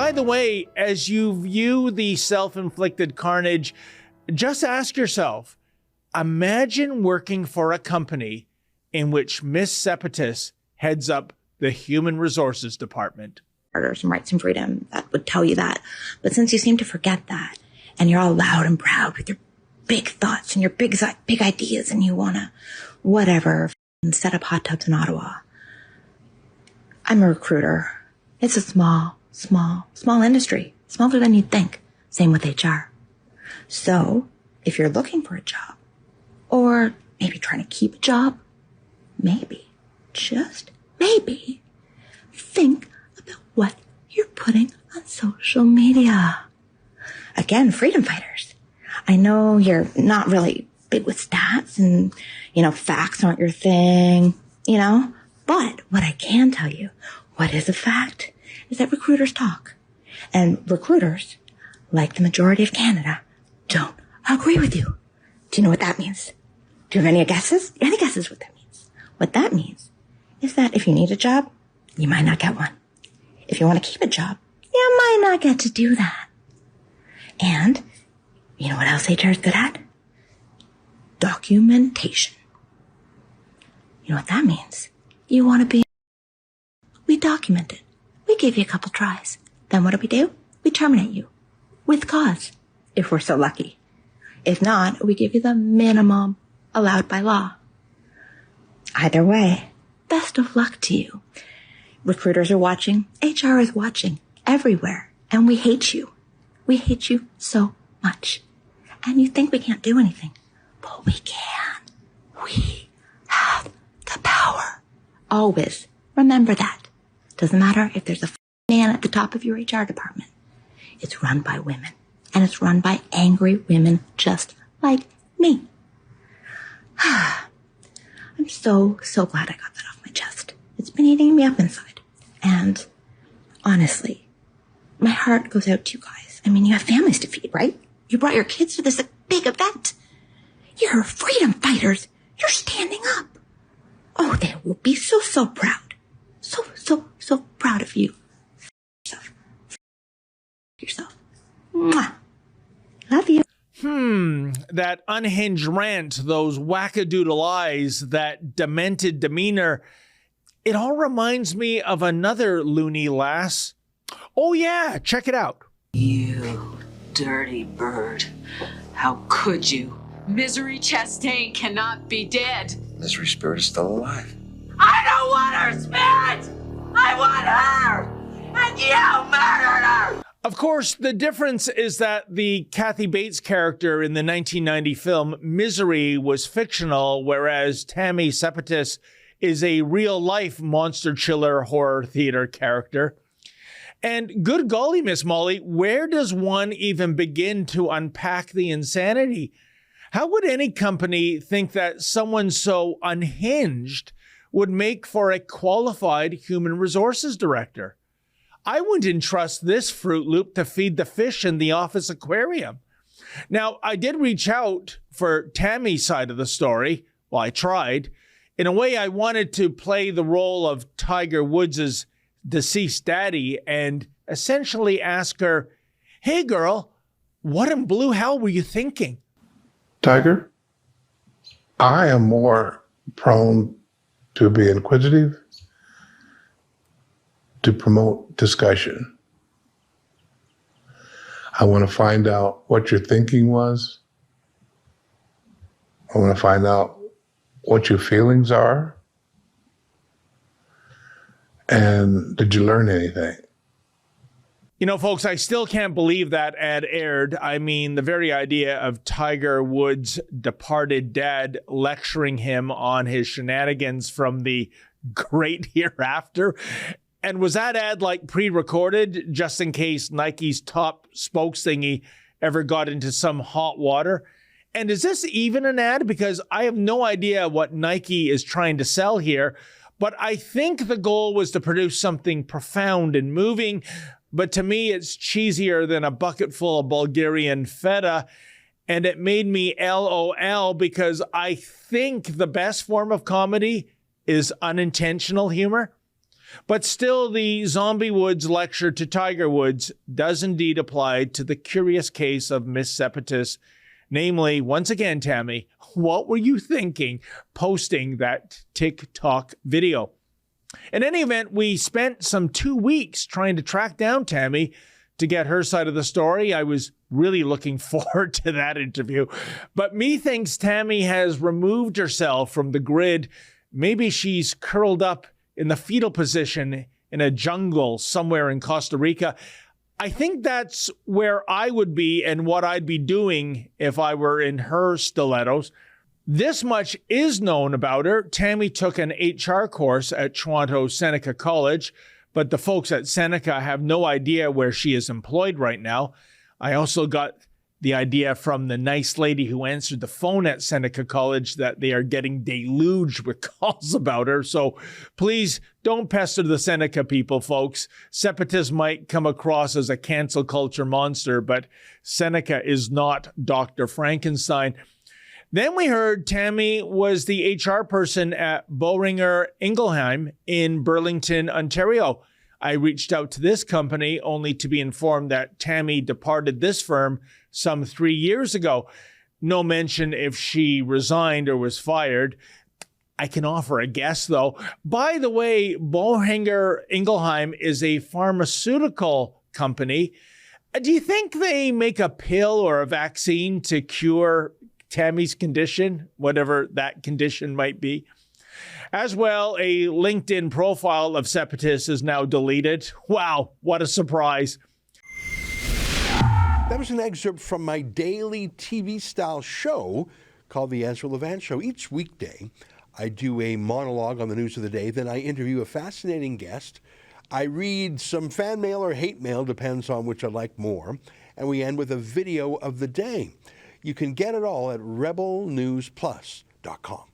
by the way, as you view the self-inflicted carnage, just ask yourself, imagine working for a company in which Miss Sepetus heads up the human resources department. Some rights and freedom that would tell you that. But since you seem to forget that, and you're all loud and proud with your big thoughts and your big ideas, and you want to, whatever, set up hot tubs in Ottawa. I'm a recruiter. It's a small industry. Smaller than you'd think. Same with HR. So, if you're looking for a job, or maybe trying to keep a job, maybe, just maybe, think about what you're putting on social media. Again, freedom fighters. I know you're not really big with stats and, facts aren't your thing, but what I can tell you, what is a fact, is that recruiters talk. And recruiters, like the majority of Canada, don't agree with you. Do you know what that means? Do you have any guesses? Any guesses what that means? What that means is that if you need a job, you might not get one. If you want to keep a job, you might not get to do that. And you know what else HR is good at? Documentation. You know what that means? You want to be... We document it. We give you a couple tries. Then what do? We terminate you. With cause. If we're so lucky. If not, we give you the minimum allowed by law. Either way, best of luck to you. Recruiters are watching. HR is watching. Everywhere. And we hate you. We hate you so much. And you think we can't do anything. But we can. We have the power. Always. Remember that. Doesn't matter if there's a man at the top of your HR department. It's run by women. And it's run by angry women just like me. I'm so glad I got that off my chest. It's been eating me up inside. And honestly, my heart goes out to you guys. I mean, you have families to feed, right? You brought your kids to this big event. You're freedom fighters. You're standing up. Oh, they will be so proud. So proud of you. Yourself. Mwah. Love you. That unhinged rant, those wackadoodle eyes, that demented demeanor, it all reminds me of another loony lass. Oh yeah, check it out. You dirty bird. How could you? Misery Chastain cannot be dead. Misery Spirit is still alive. I don't want her spirit! I want her! And you murdered her! Of course, the difference is that the Kathy Bates character in the 1990 film Misery was fictional, whereas Tammy Sepetus is a real-life monster chiller horror theater character. And good golly, Miss Molly, where does one even begin to unpack the insanity? How would any company think that someone so unhinged would make for a qualified human resources director? I wouldn't entrust this Fruit Loop to feed the fish in the office aquarium. Now, I did reach out for Tammy's side of the story. Well, I tried. In a way, I wanted to play the role of Tiger Woods' deceased daddy and essentially ask her, hey, girl, what in blue hell were you thinking? Tiger, I am more prone to be inquisitive, to promote discussion. I want to find out what your thinking was. I want to find out what your feelings are. And did you learn anything? You know, folks, I still can't believe that ad aired. I mean, the very idea of Tiger Woods' departed dad lecturing him on his shenanigans from the great hereafter. And was that ad like pre-recorded just in case Nike's top spokes thingy ever got into some hot water? And is this even an ad? Because I have no idea what Nike is trying to sell here. But I think the goal was to produce something profound and moving. But to me, it's cheesier than a bucket full of Bulgarian feta. And it made me LOL because I think the best form of comedy is unintentional humor. But still, the Zombie Woods lecture to Tiger Woods does indeed apply to the curious case of Miss Sepetis. Namely, once again, Tammy, what were you thinking posting that TikTok video? In any event, we spent some 2 weeks trying to track down Tammy to get her side of the story. I was really looking forward to that interview. But methinks Tammy has removed herself from the grid. Maybe she's curled up in the fetal position in a jungle somewhere in Costa Rica. I think that's where I would be and what I'd be doing if I were in her stilettos. This much is known about her. Tammy took an HR course at Toronto Seneca College, but the folks at Seneca have no idea where she is employed right now. I also got the idea from the nice lady who answered the phone at Seneca College that they are getting deluged with calls about her. So please don't pester the Seneca people, folks. Sepetis might come across as a cancel culture monster, but Seneca is not Dr. Frankenstein. Then we heard Tammy was the HR person at Boehringer Ingelheim in Burlington, Ontario. I reached out to this company only to be informed that Tammy departed this firm some 3 years ago. No mention if she resigned or was fired. I can offer a guess, though. By the way, Boehringer Ingelheim is a pharmaceutical company. Do you think they make a pill or a vaccine to cure Tammy's condition, whatever that condition might be? As well, a LinkedIn profile of Sepetis is now deleted. Wow, what a surprise. That was an excerpt from my daily TV-style show called The Ezra Levant Show. Each weekday, I do a monologue on the news of the day. Then I interview a fascinating guest. I read some fan mail or hate mail, depends on which I like more. And we end with a video of the day. You can get it all at rebelnewsplus.com.